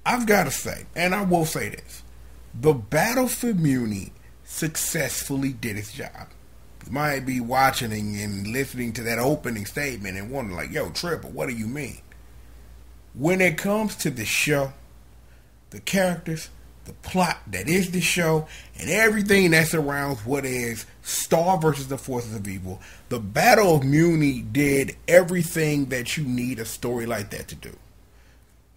I've got to say, and I will say this, the Battle for Muni successfully did its job. You might be watching and listening to that opening statement and wondering, like, yo, Triple, what do you mean? When it comes to the show, the characters, the plot that is the show, and everything that surrounds what is Star versus the Forces of Evil, the Battle of Muni did everything that you need a story like that to do.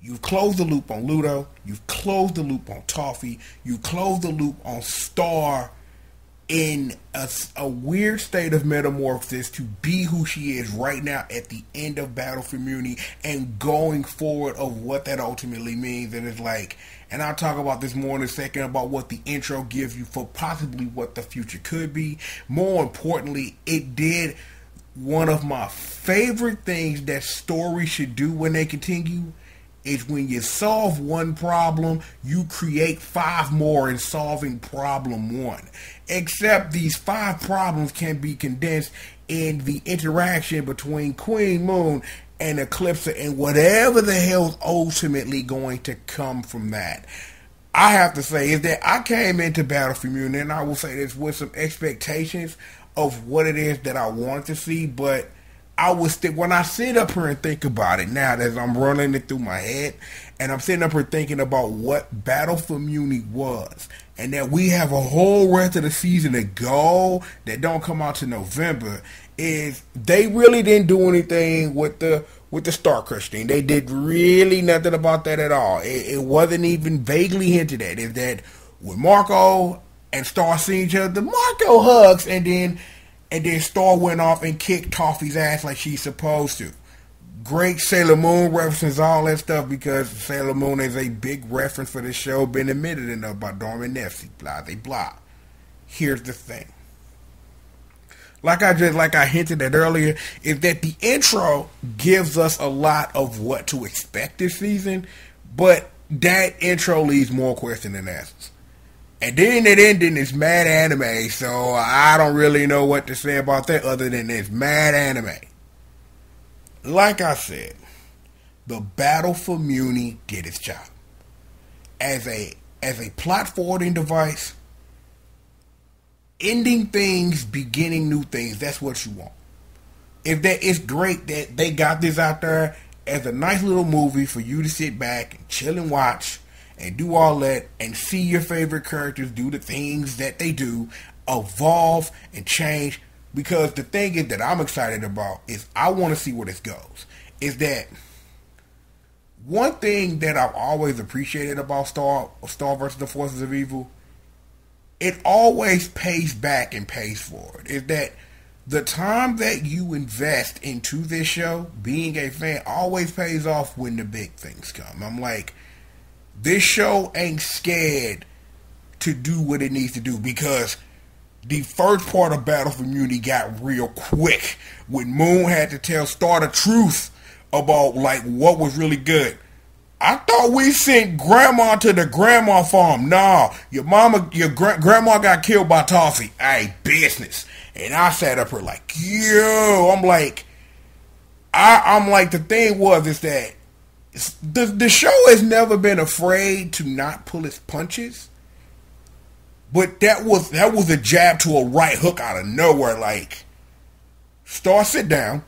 You've closed the loop on Ludo. You've closed the loop on Toffee. You've closed the loop on Star in a weird state of metamorphosis to be who she is right now at the end of Battle for Muni and going forward of what that ultimately means. And it's like, and I'll talk about this more in a second about what the intro gives you for possibly what the future could be. More importantly, it did one of my favorite things that stories should do when they continue. Is when you solve one problem, you create 5 more in solving problem 1. Except these 5 problems can be condensed in the interaction between Queen Moon and Eclipsa and whatever the hell's ultimately going to come from that. I have to say is that I came into Battle for Muni, and I will say this with some expectations of what it is that I wanted to see, but I was when I sit up here and think about it now, as I'm running it through my head, and I'm sitting up here thinking about what Battle for Muni was, and that we have a whole rest of the season to go that don't come out to November, is they really didn't do anything with the Star Crush thing. They did really nothing about that at all. It wasn't even vaguely hinted at. Is that when Marco and Star see each other, Marco hugs, and then Star went off and kicked Toffee's ass like she's supposed to. Great Sailor Moon references, all that stuff, because Sailor Moon is a big reference for the show, been admitted enough by Dorman Neffsy, blah, blah, blah. Here's the thing. Like I hinted at earlier, is that the intro gives us a lot of what to expect this season, but that intro leaves more questions than answers. And then it ending is mad anime, so I don't really know what to say about that other than it's mad anime. Like I said, the Battle for Muni did its job. As a plot forwarding device, ending things, beginning new things, that's what you want. It's great that they got this out there as a nice little movie for you to sit back and chill and watch and do all that and see your favorite characters do the things that they do, evolve and change. Because the thing is that I'm excited about is I want to see where this goes. Is that one thing that I've always appreciated about Star versus the Forces of Evil, it always pays back and pays forward. Is that the time that you invest into this show, being a fan, always pays off when the big things come. I'm like, this show ain't scared to do what it needs to do, because the first part of Battle for Muni got real quick when Moon had to tell Star the truth about like what was really good. I thought we sent Grandma to the grandma farm. Nah, your grandma got killed by Toffee. Hey, business. And I sat up here like, yo, I'm like, the thing is that the show has never been afraid to not pull its punches, but that was a jab to a right hook out of nowhere. Like, Star, sit down.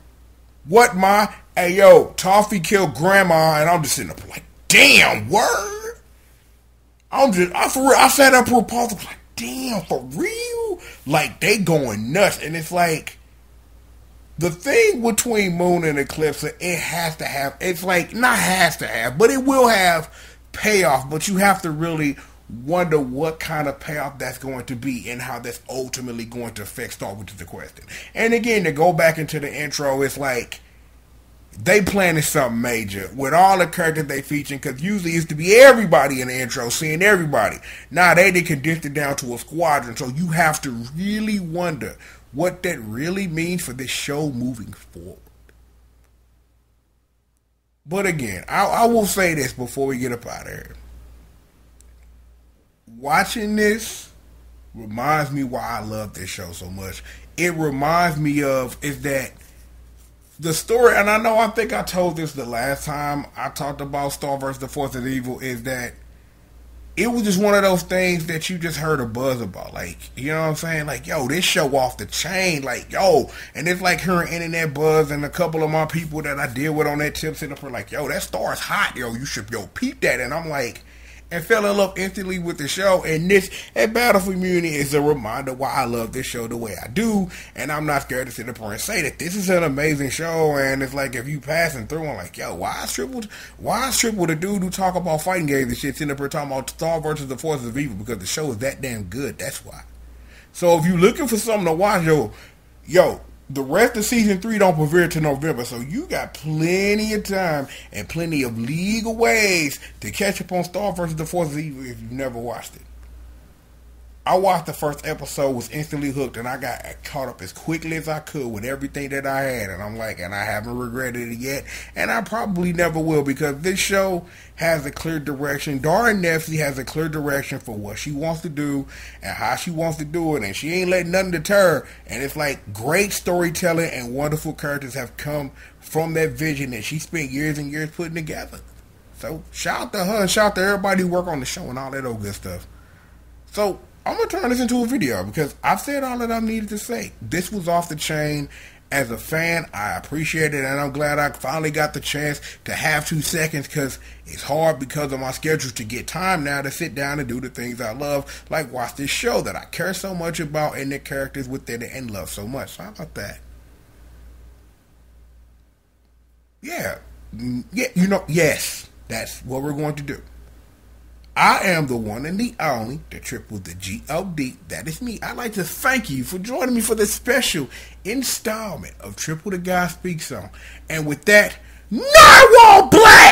What, ma? Hey, yo, Toffee killed Grandma, and I'm just sitting up like, damn, word. I sat up for pause, like, damn, for real? Like, they going nuts, and it's like, the thing between Moon and Eclipsa, it has to have, it's like, not has to have, but it will have payoff, but you have to really wonder what kind of payoff that's going to be and how that's ultimately going to affect Star, which is the question. And again, to go back into the intro, it's like, they planning something major with all the characters they featuring, because usually it used to be everybody in the intro, seeing everybody. Now they condensed it down to a squadron, so you have to really wonder what that really means for this show moving forward. But again, I will say this before we get up out of here. Watching this reminds me why I love this show so much. It reminds me of is that the story, and I think I told this the last time I talked about Star vs. the Force of Evil, is that it was just one of those things that you just heard a buzz about. Like, you know what I'm saying? Like, yo, this show off the chain. Like, yo. And it's like hearing internet buzz, and a couple of my people that I deal with on that tip sitting up here like, yo, that star is hot. Yo, you should, peep that. And I'm like, and fell in love instantly with the show. And this, at Battlefield Immunity, is a reminder why I love this show the way I do. And I'm not scared to sit up here and say that this is an amazing show. And it's like, if you passing through, I'm like, yo, why is Triple the dude who talk about fighting games and shit sitting up here talking about Star versus the Forces of Evil? Because the show is that damn good. That's why. So if you're looking for something to watch, yo, the rest of season 3 don't premiere till November, so you got plenty of time and plenty of legal ways to catch up on Star vs. the Force of Evil if you've never watched it. I watched the first episode, was instantly hooked, and I got caught up as quickly as I could with everything that I had. And I'm like, and I haven't regretted it yet, and I probably never will, because this show has a clear direction. Darren Nefsey has a clear direction for what she wants to do and how she wants to do it, and she ain't letting nothing deter her. And it's like great storytelling and wonderful characters have come from that vision that she spent years and years putting together. So shout out to her and shout out to everybody who work on the show and all that old good stuff. So I'm going to turn this into a video because I've said all that I needed to say. This was off the chain. As a fan, I appreciate it, and I'm glad I finally got the chance to have 2 seconds, because it's hard because of my schedule to get time now to sit down and do the things I love, like watch this show that I care so much about and the characters within it and love so much. So how about that? Yeah, yes, that's what we're going to do. I am the one and the only, the Triple, the G-O-D. That is me. I'd like to thank you for joining me for this special installment of Triple the Guy Speaks On. And with that, Narwhal Blast!